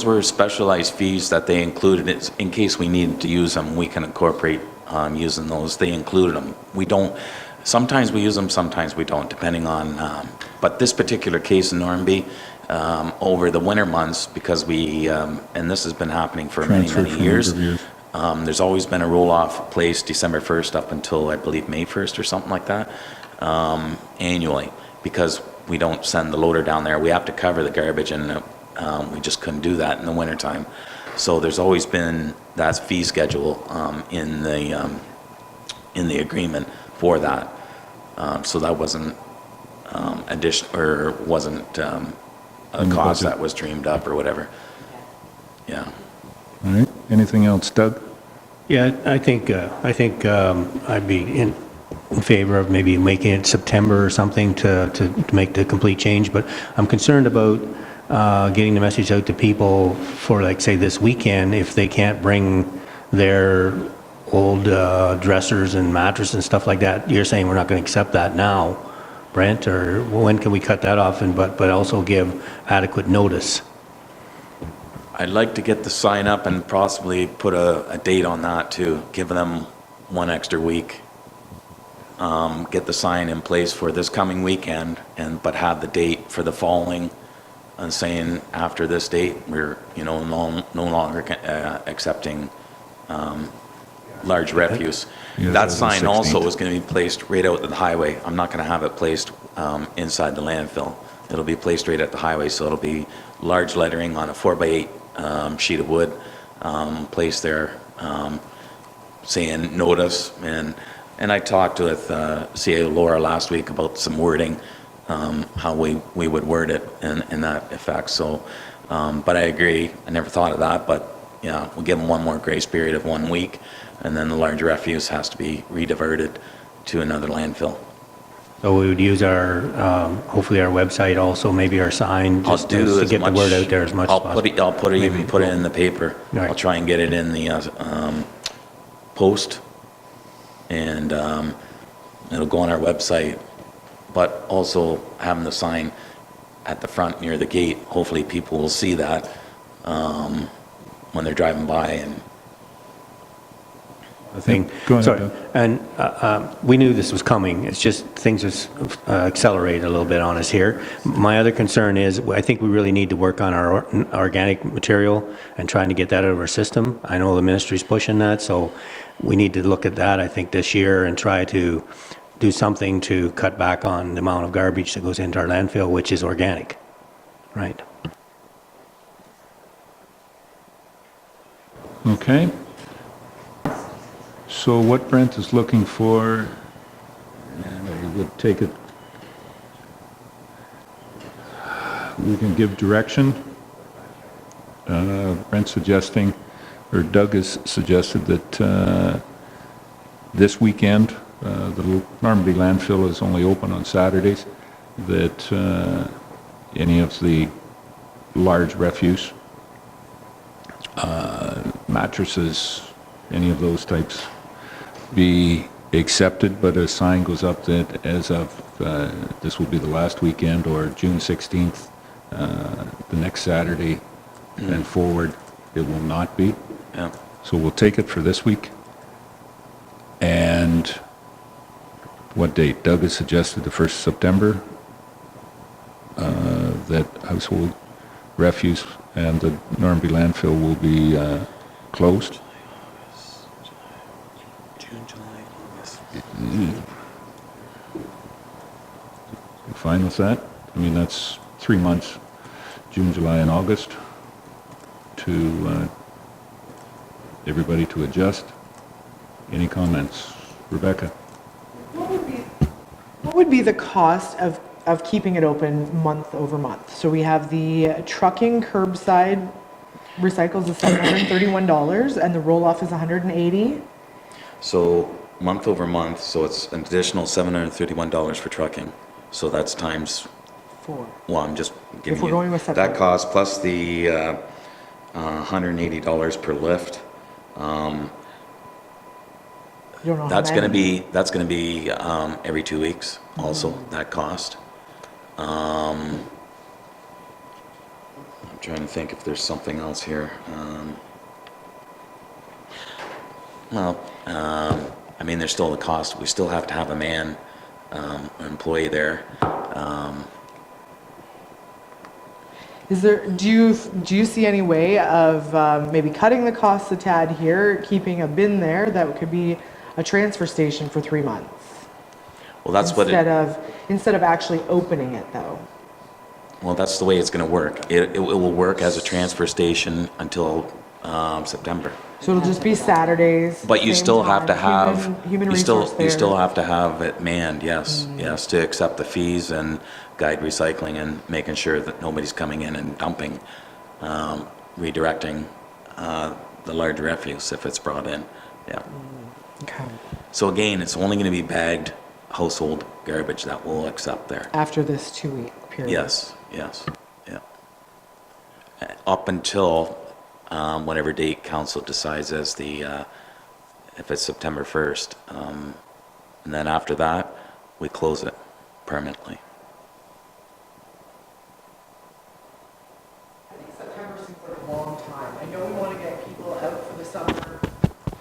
were specialized fees that they included. It's in case we needed to use them, we can incorporate using those. They included them. We don't. Sometimes we use them, sometimes we don't, depending on. But this particular case in Normanby, over the winter months, because and this has been happening for many years. There's always been a roll-off place December 1st up until, I believe, May 1st or something like that, annually, because we don't send the loader down there. We have to cover the garbage, and we just couldn't do that in the wintertime. So there's always been that fee schedule in the agreement for that. So that wasn't wasn't a cost that was dreamed up or whatever. Yeah. All right. Anything else, Doug? Yeah, I think I'd be in favor of maybe making it September or something to make the complete change, but I'm concerned about getting the message out to people for, like, say, this weekend, if they can't bring their old dressers and mattresses and stuff like that. You're saying we're not going to accept that now, Brent, or when can we cut that off, and but also give adequate notice? I'd like to get the sign up and possibly put a date on that too, give them 1 extra week. Get the sign in place for this coming weekend, but have the date for the following, and saying after this date, we're no longer accepting large refuse. Yeah, That the sign 16th. also is going to be placed right out at the highway. I'm not going to have it placed inside the landfill. It'll be placed right at the highway, so it'll be large lettering on a 4x8 sheet of wood placed there, saying notice. And I talked with CAO Laura last week about some wording, how we would word it in that effect. So, but I agree. I never thought of that, but yeah, we'll give them one more grace period of 1 week, and then the large refuse has to be rediverted to another landfill. So we would use our, hopefully our website also, maybe our sign, just to get the word out there as much as possible. I'll put it in the paper. Right. I'll try and get it in the post, and it'll go on our website, but also having the sign at the front near the gate, hopefully people will see that when they're driving by. And I think, Go ahead, sorry, Doug. and we knew this was coming. It's just things just accelerated a little bit on us here. My other concern is, I think we really need to work on our organic material and trying to get that out of our system. I know the ministry's pushing that, so we need to look at that, I think, this year and try to do something to cut back on the amount of garbage that goes into our landfill, which is organic, right? Okay. So what Brent is looking for, and I would take it, we can give direction. Brent's suggesting, or Doug has suggested that this weekend, the Normanby landfill is only open on Saturdays, that any of the large refuse, mattresses, any of those types, be accepted, but a sign goes up that as of this will be the last weekend, or June 16th, the next Saturday, and forward, it will not be. Yeah. So we'll take it for this week. And what date? Doug has suggested the 1st of September, that household refuse and the Normanby landfill will be closed. June, July, August. You fine with that? I mean, that's 3 months, June, July, and August, to everybody to adjust. Any comments? Rebecca? What would be the cost of keeping it open month over month? So we have the trucking curbside recycles is $731 and the roll-off is $180. So month over month, so it's an additional $731 for trucking. So that's times, well, I'm just giving we're you going with that September. cost plus the $180 per lift. You don't know how That's going to many. be every 2 weeks also, that cost. I'm trying to think if there's something else here. I mean, there's still the cost. We still have to have a man, an employee there. Do you see any way of maybe cutting the costs a tad here, keeping a bin there that could be a transfer station for 3 months? Well, that's what Instead of actually opening it though. well, that's the way it's going to work. It will work as a transfer station until September. So it'll just be Saturdays. But you same still have to time, have, human you still resource there. have to have it manned, yes, yes, to accept the fees and guide recycling and making sure that nobody's coming in and dumping, redirecting the large refuse if it's brought in, yeah. Okay. So again, it's only going to be bagged household garbage that we'll accept there. After this 2-week period. Yes, yes, yeah. Up until whatever date council decides as the, if it's September 1st. And then after that, we close it permanently. I think September seems like a long time. I know we want to get people out for the summer,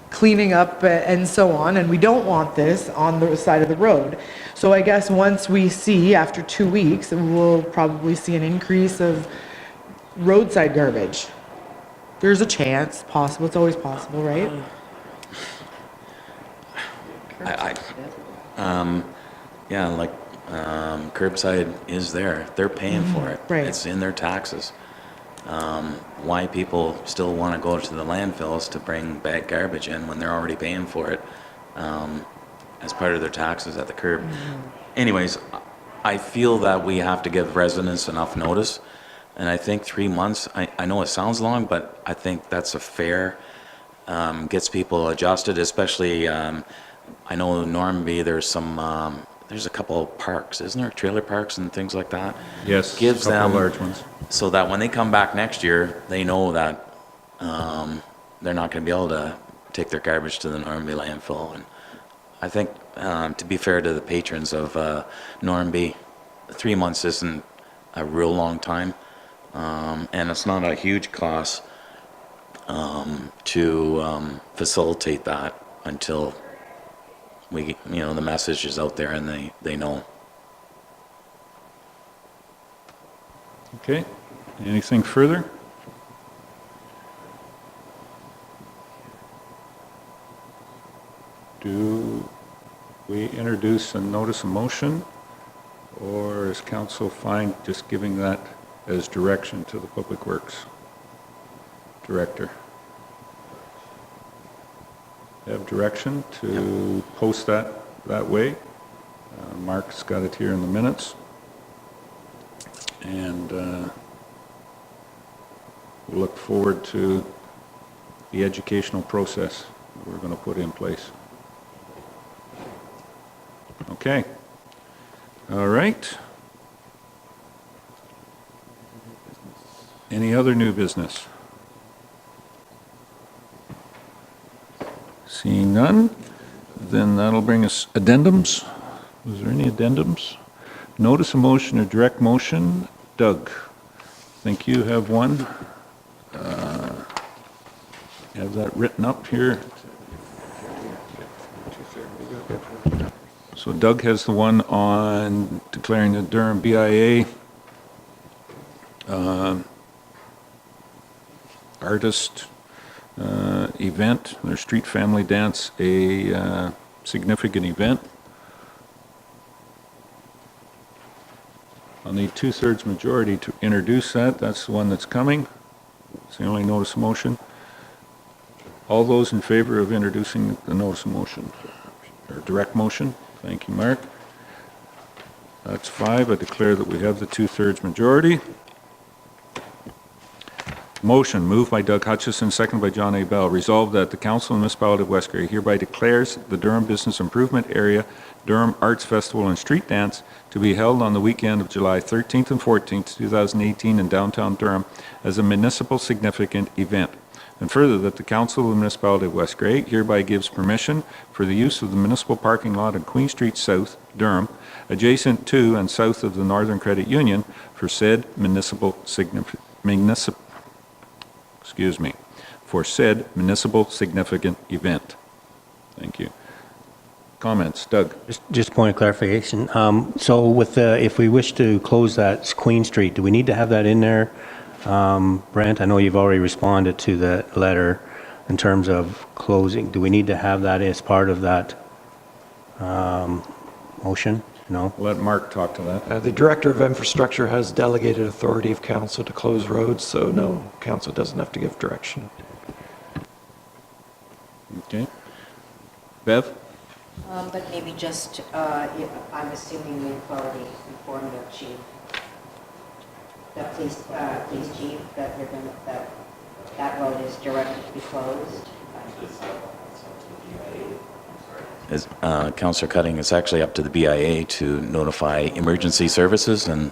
cleaning up and so on, and we don't want this on the side of the road. So I guess once we see, after 2 weeks, we'll probably see an increase of roadside garbage. There's a chance, possible, it's always possible, right? Yeah, like, curbside is there. They're paying for it. Right. It's in their taxes. Why people still want to go to the landfills to bring back garbage in when they're already paying for it as part of their taxes at the curb. Anyways, I feel that we have to give residents enough notice. And I think 3 months, I know it sounds long, but I think that's a fair, gets people adjusted, especially, I know in Normanby, there's a couple of parks, isn't there? Trailer parks and things like that. Yes, Gives a couple them, large ones. so that when they come back next year, they know that they're not going to be able to take their garbage to the Normanby landfill. And I think, to be fair to the patrons of Normanby, 3 months isn't a real long time. And it's not a huge cost to facilitate that until the message is out there and they know. Okay, anything further? Do we introduce and notice a motion, or is council fine just giving that as direction to the Public Works Director? Have direction to post that way. Mark's got it here in the minutes. And we look forward to the educational process that we're going to put in place. Okay. All right. Any other new business? Seeing none, then that'll bring us addendums. Was there any addendums? Notice a motion or direct motion. Doug, I think you have one. Have that written up here. So Doug has the one on declaring the Durham BIA artist event, their street family dance, a significant event. I'll need 2/3 majority to introduce that. That's the one that's coming. It's the only notice of motion. All those in favor of introducing the notice of motion, or direct motion? Thank you, Mark. That's 5. I declare that we have the 2/3 majority. Motion moved by Doug Hutchison, seconded by John A. Bell. Resolved that the Council of the Municipality of West Grey hereby declares the Durham Business Improvement Area Durham Arts Festival and Street Dance to be held on the weekend of July 13th and 14th, 2018 in downtown Durham as a municipal significant event. And further, that the Council of the Municipality of West Grey hereby gives permission for the use of the municipal parking lot on Queen Street South, Durham, adjacent to and south of the Northern Credit Union for said for said municipal significant event. Thank you. Comments, Doug? Just a point of clarification. So with the, if we wish to close that Queen Street, do we need to have that in there, Brent? I know you've already responded to the letter in terms of closing. Do we need to have that as part of that motion? No? Let Mark talk to that. The Director of Infrastructure has delegated authority of council to close roads, so no, council doesn't have to give direction. Okay. Bev? But maybe just, I'm assuming we've already informed the chief, the police chief, that you're going to, that road is directed to be closed. As Councillor Cutting, it's actually up to the BIA to notify emergency services, and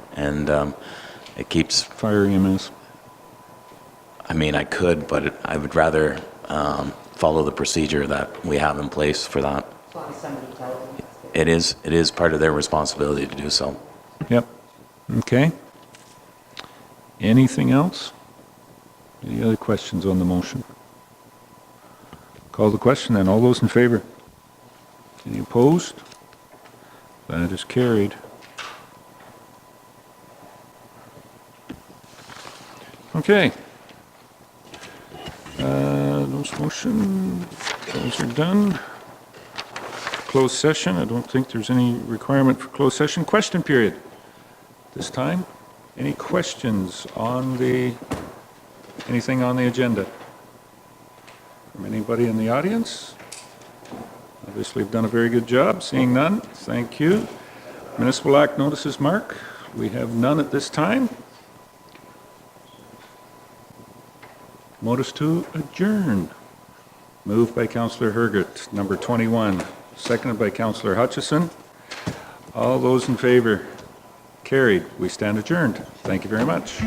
it keeps... Fire EMS. I mean, I could, but I would rather follow the procedure that we have in place for that. As long as somebody tells them. It is part of their responsibility to do so. Yep. Okay. Anything else? Any other questions on the motion? Call the question then. All those in favor? Any opposed? That is carried. Okay. Those motion, those are done. Closed session. I don't think there's any requirement for closed session. Question period. This time, any questions on anything on the agenda? From anybody in the audience? Obviously, we've done a very good job. Seeing none, thank you. Municipal Act notices, Mark. We have none at this time. Notice to adjourn. Moved by Councillor Hergert, number 21. Seconded by Councillor Hutchison. All those in favor? Carried. We stand adjourned. Thank you very much.